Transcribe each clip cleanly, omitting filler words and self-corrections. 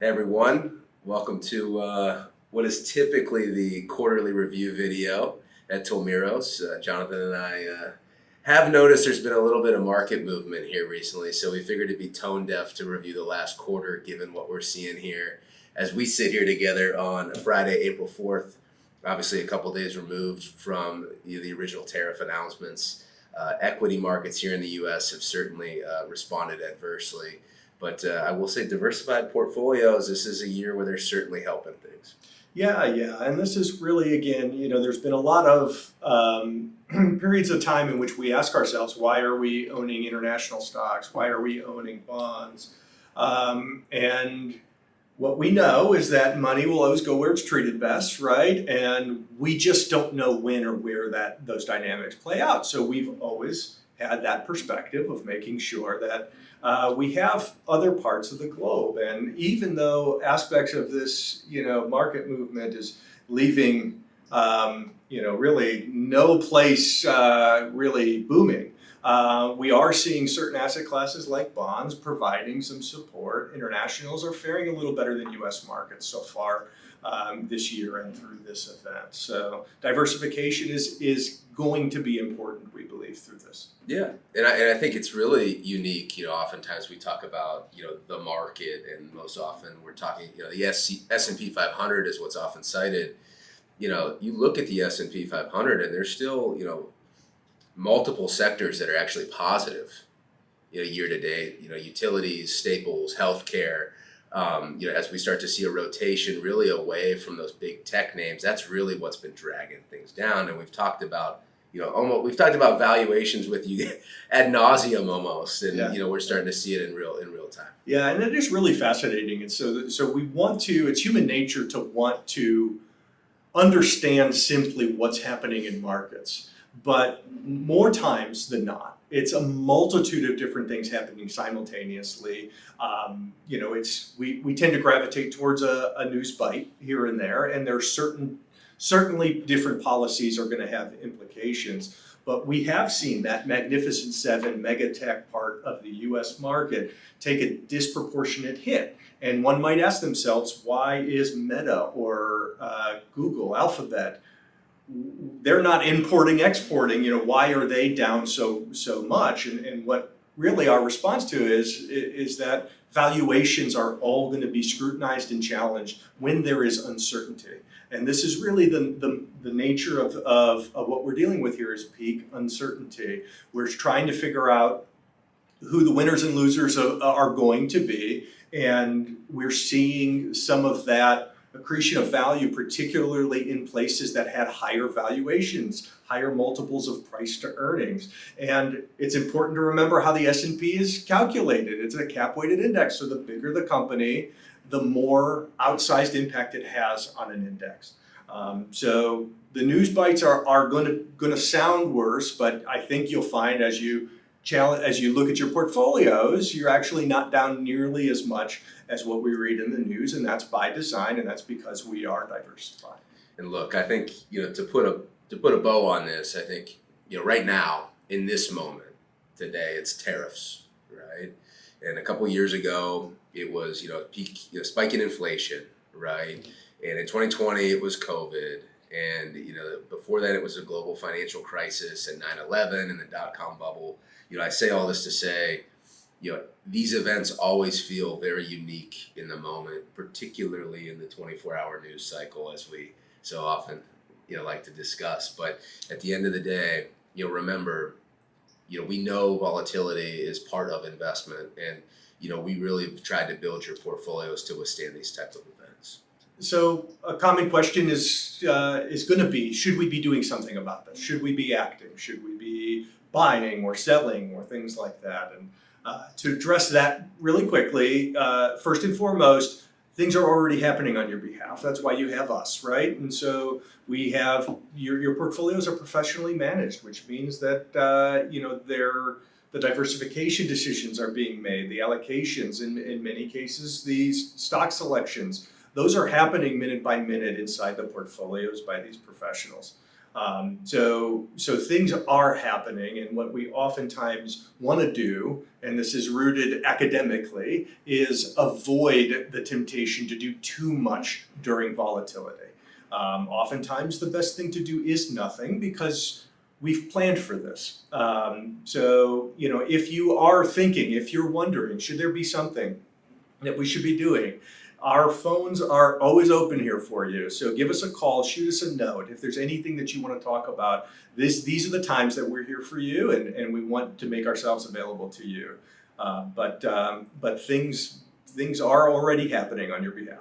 Hey everyone, welcome to what is typically the quarterly review video at Tolmiros. Jonathan and I have noticed there's been a little bit of market movement here recently, so we figured it'd be tone deaf to review the last quarter given what we're seeing here as we sit here together on Friday, April 4th, obviously a couple days removed from the original tariff announcements. Equity markets here in the US have certainly responded adversely. But I will say diversified portfolios, this is a year where they're certainly helping things. Yeah, and this is really, again, there's been a lot of periods of time in which we ask ourselves, why are we owning international stocks? Why are we owning bonds? And what we know is that money will always go where it's treated best, right? And we just don't know when or where those dynamics play out. So we've always had that perspective of making sure that we have other parts of the globe. And even though aspects of this, market movement is leaving, really no place really booming, we are seeing certain asset classes like bonds providing some support. Internationals are faring a little better than U.S. markets so far this year and through this event. So diversification is going to be important, we believe, through this. Yeah, and I think it's really unique. Oftentimes we talk about the market, and most often we're talking the S&P 500 is what's often cited. You look at the S&P 500, and there's still multiple sectors that are actually positive. Year to date. Utilities, staples, healthcare. As we start to see a rotation really away from those big tech names, that's really what's been dragging things down. And we've talked about we've talked about valuations with you ad nauseum almost, and Yeah. we're starting to see it in real time. Yeah, and it is really fascinating. And so we want to, it's human nature to want to understand simply what's happening in markets. But more times than not, it's a multitude of different things happening simultaneously. We tend to gravitate towards a news bite here and there, and there's certainly different policies are going to have implications. But we have seen that Magnificent Seven mega tech part of the US market take a disproportionate hit. And one might ask themselves, why is Meta or Google, Alphabet, they're not importing, exporting, why are they down so much? And what really our response to is that valuations are all going to be scrutinized and challenged when there is uncertainty. And this is really the nature of what we're dealing with here is peak uncertainty. We're trying to figure out who the winners and losers are going to be. And we're seeing some of that accretion of value, particularly in places that had higher valuations, higher multiples of price to earnings. And it's important to remember how the S&P is calculated. It's a cap-weighted index, so the bigger the company, the more outsized impact it has on an index. So the news bites are going to sound worse, but I think you'll find as you look at your portfolios, you're actually not down nearly as much as what we read in the news, and that's by design, and that's because we are diversified. And look, I think to put a bow on this, I think right now in this moment today, it's tariffs, right? And a couple years ago, it was peak spike in inflation, right? And in 2020, it was COVID, and before that, it was a global financial crisis and 9/11 and the dot-com bubble. I say all this to say, these events always feel very unique in the moment, particularly in the 24-hour news cycle, as we so often, like to discuss. But at the end of the day, remember, we know volatility is part of investment, and we really have tried to build your portfolios to withstand these types of events. So a common question is going to be, should we be doing something about this? Should we be acting? Should we be buying or selling or things like that? And to address that really quickly, first and foremost, things are already happening on your behalf. That's why you have us, right? And so we have your portfolios are professionally managed, which means that the diversification decisions are being made, the allocations, in many cases, these stock selections. Those are happening minute by minute inside the portfolios by these professionals. So things are happening, and what we oftentimes want to do, and this is rooted academically, is avoid the temptation to do too much during volatility. Oftentimes, the best thing to do is nothing because we've planned for this. So, if you are thinking, if you're wondering, should there be something that we should be doing? Our phones are always open here for you. So give us a call, shoot us a note. If there's anything that you want to talk about, these are the times that we're here for you, and we want to make ourselves available to you. But things are already happening on your behalf.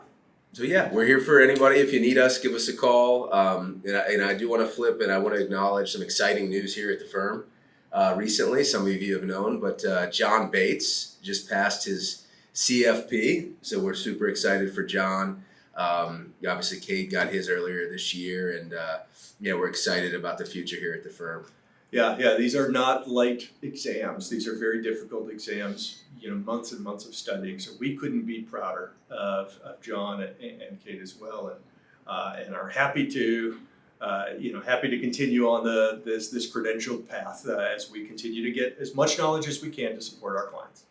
So yeah, we're here for anybody. If you need us, give us a call. And I do want to flip, and I want to acknowledge some exciting news here at the firm. Recently, some of you have known, but John Bates just passed his CFP, so we're super excited for John. Obviously, Kate got his earlier this year, and we're excited about the future here at the firm. Yeah, these are not light exams. These are very difficult exams, months and months of studying. So we couldn't be prouder of John and Kate as well, and are happy to continue on this credentialed path as we continue to get as much knowledge as we can to support our clients.